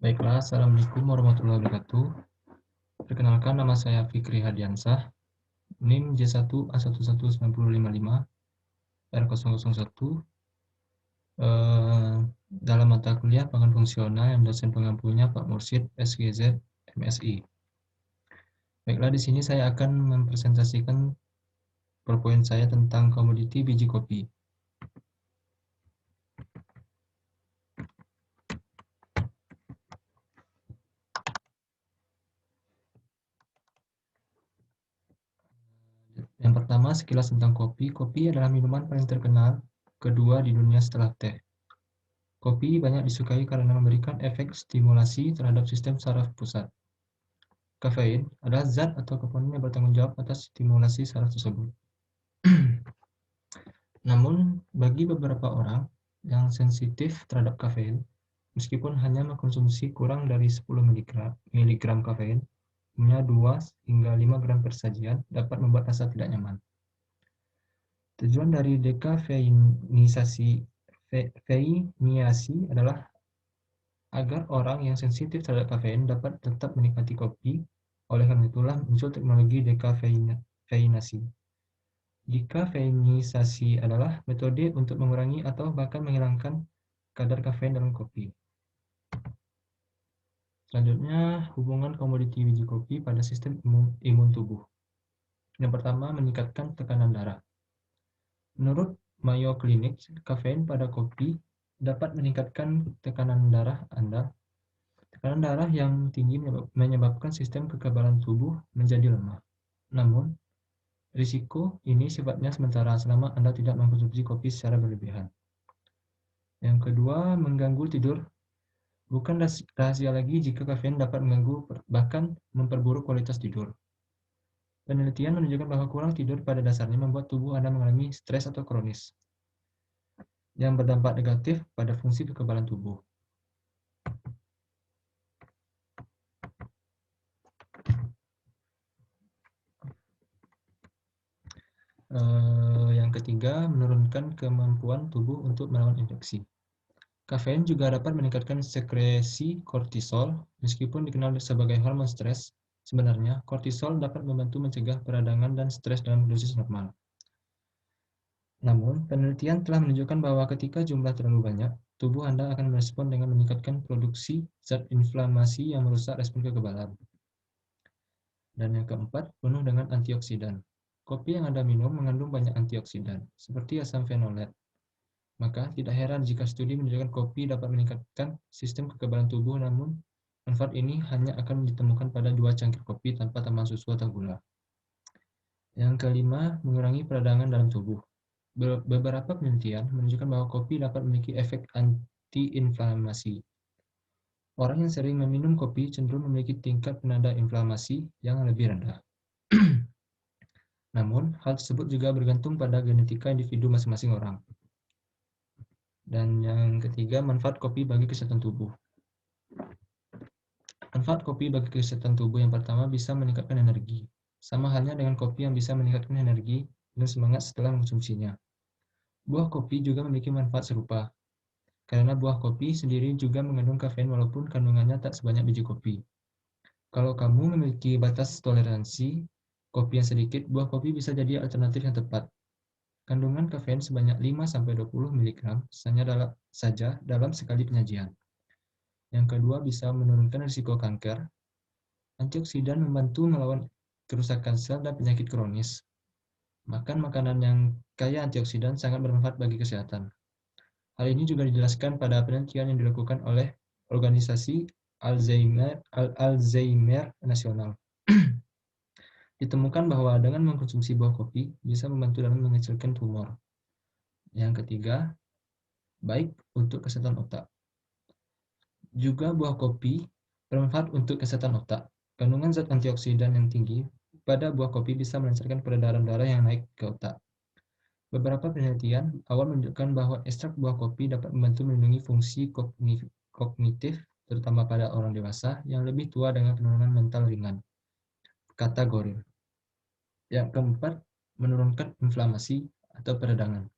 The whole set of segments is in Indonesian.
Baiklah, Assalamualaikum warahmatullahi wabarakatuh. Perkenalkan, nama saya Fikri Hadiansah, NIM J1A11955 R001, dalam mata kuliah Pangan Fungsional yang dosen pengampunya Pak Mursyid SGZ MSI. Baiklah, di sini saya akan mempresentasikan PowerPoint saya tentang komoditi biji kopi. Yang pertama, sekilas tentang kopi. Kopi adalah minuman paling terkenal kedua di dunia setelah teh. Kopi banyak disukai karena memberikan efek stimulasi terhadap sistem saraf pusat. Kafein adalah zat atau komponen yang bertanggung jawab atas stimulasi saraf tersebut. Namun, bagi beberapa orang yang sensitif terhadap kafein, meskipun hanya mengkonsumsi kurang dari 10 mg kafein, umumnya 2 hingga 5 gram per sajian, dapat membuat rasa tidak nyaman. Tujuan dari dekafeiniasi adalah agar orang yang sensitif terhadap kafein dapat tetap menikmati kopi. Oleh karena itulah muncul teknologi dekafeinasi. Dekafeinisasi adalah metode untuk mengurangi atau bahkan menghilangkan kadar kafein dalam kopi. Selanjutnya, hubungan komoditi biji kopi pada sistem imun tubuh. Yang pertama, meningkatkan tekanan darah. Menurut Mayo Clinic, kafein pada kopi dapat meningkatkan tekanan darah Anda. Tekanan darah yang tinggi menyebabkan sistem kekebalan tubuh menjadi lemah. Namun, risiko ini sifatnya sementara selama Anda tidak mengkonsumsi kopi secara berlebihan. Yang kedua, mengganggu tidur. Bukan rahasia lagi jika kafein dapat mengganggu bahkan memperburuk kualitas tidur. Penelitian menunjukkan bahwa kurang tidur pada dasarnya membuat tubuh Anda mengalami stres atau kronis, yang berdampak negatif pada fungsi kekebalan tubuh. Yang ketiga, menurunkan kemampuan tubuh untuk melawan infeksi. Kafein juga dapat meningkatkan sekresi kortisol. Meskipun dikenal sebagai hormon stres, sebenarnya kortisol dapat membantu mencegah peradangan dan stres dalam dosis normal. Namun, penelitian telah menunjukkan bahwa ketika jumlah terlalu banyak, tubuh Anda akan merespon dengan meningkatkan produksi zat inflamasi yang merusak respon kekebalan. Dan yang keempat, penuh dengan antioksidan. Kopi yang Anda minum mengandung banyak antioksidan, seperti asam fenolet. Maka, tidak heran jika studi menunjukkan kopi dapat meningkatkan sistem kekebalan tubuh, namun manfaat ini hanya akan ditemukan pada 2 cangkir kopi tanpa tambahan susu atau gula. Yang kelima, mengurangi peradangan dalam tubuh. Beberapa penelitian menunjukkan bahwa kopi dapat memiliki efek anti-inflamasi. Orang yang sering meminum kopi cenderung memiliki tingkat penanda inflamasi yang lebih rendah. Namun, hal tersebut juga bergantung pada genetika individu masing-masing orang. Dan yang ketiga, manfaat kopi bagi kesehatan tubuh. Manfaat kopi bagi kesehatan tubuh yang pertama bisa meningkatkan energi. Sama halnya dengan kopi yang bisa meningkatkan energi dan semangat setelah mengkonsumsinya. Buah kopi juga memiliki manfaat serupa, karena buah kopi sendiri juga mengandung kafein walaupun kandungannya tak sebanyak biji kopi. Kalau kamu memiliki batas toleransi kopi yang sedikit, buah kopi bisa jadi alternatif yang tepat. Kandungan kafein sebanyak 5-20 mg saja dalam sekali penyajian. Yang kedua, bisa menurunkan risiko kanker. Antioksidan membantu melawan kerusakan sel dan penyakit kronis. Makan makanan yang kaya antioksidan sangat bermanfaat bagi kesehatan. Hal ini juga dijelaskan pada penelitian yang dilakukan oleh organisasi Alzheimer Nasional. Ditemukan bahwa dengan mengkonsumsi buah kopi bisa membantu dalam mengecilkan tumor. Yang ketiga, baik untuk kesehatan otak. Juga buah kopi bermanfaat untuk kesehatan otak. Kandungan zat antioksidan yang tinggi pada buah kopi bisa melancarkan peredaran darah yang naik ke otak. Beberapa penelitian awal menunjukkan bahwa ekstrak buah kopi dapat membantu melindungi fungsi kognitif, terutama pada orang dewasa yang lebih tua dengan penurunan mental ringan, kata Gorin. Yang keempat, menurunkan inflamasi atau peradangan.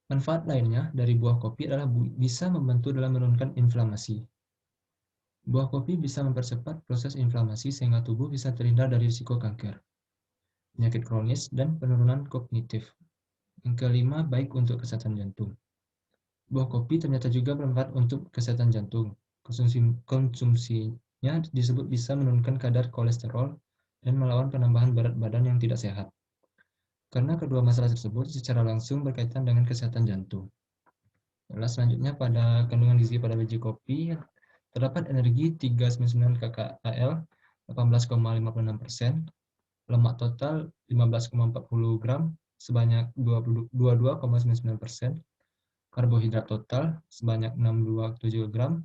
Manfaat lainnya dari buah kopi adalah bisa membantu dalam menurunkan inflamasi. Buah kopi bisa mempercepat proses inflamasi sehingga tubuh bisa terhindar dari risiko kanker, penyakit kronis, dan penurunan kognitif. Yang kelima, baik untuk kesehatan jantung. Buah kopi ternyata juga bermanfaat untuk kesehatan jantung. Konsumsinya disebut bisa menurunkan kadar kolesterol dan melawan penambahan berat badan yang tidak sehat. Karena kedua masalah tersebut secara langsung berkaitan dengan kesehatan jantung. Lalu selanjutnya pada kandungan gizi pada biji kopi terdapat energi 399 kcal 18,56%, lemak total 15,40 gram sebanyak 22,99%, karbohidrat total sebanyak 627 gram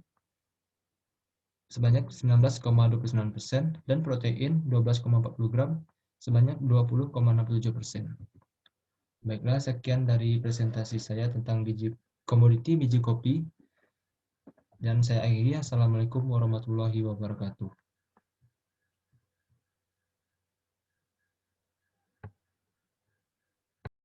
sebanyak 19,29%, dan protein 12,40 gram sebanyak 20,67%. Baiklah, sekian dari presentasi saya tentang komoditi biji kopi, dan saya akhiri. Assalamualaikum warahmatullahi wabarakatuh.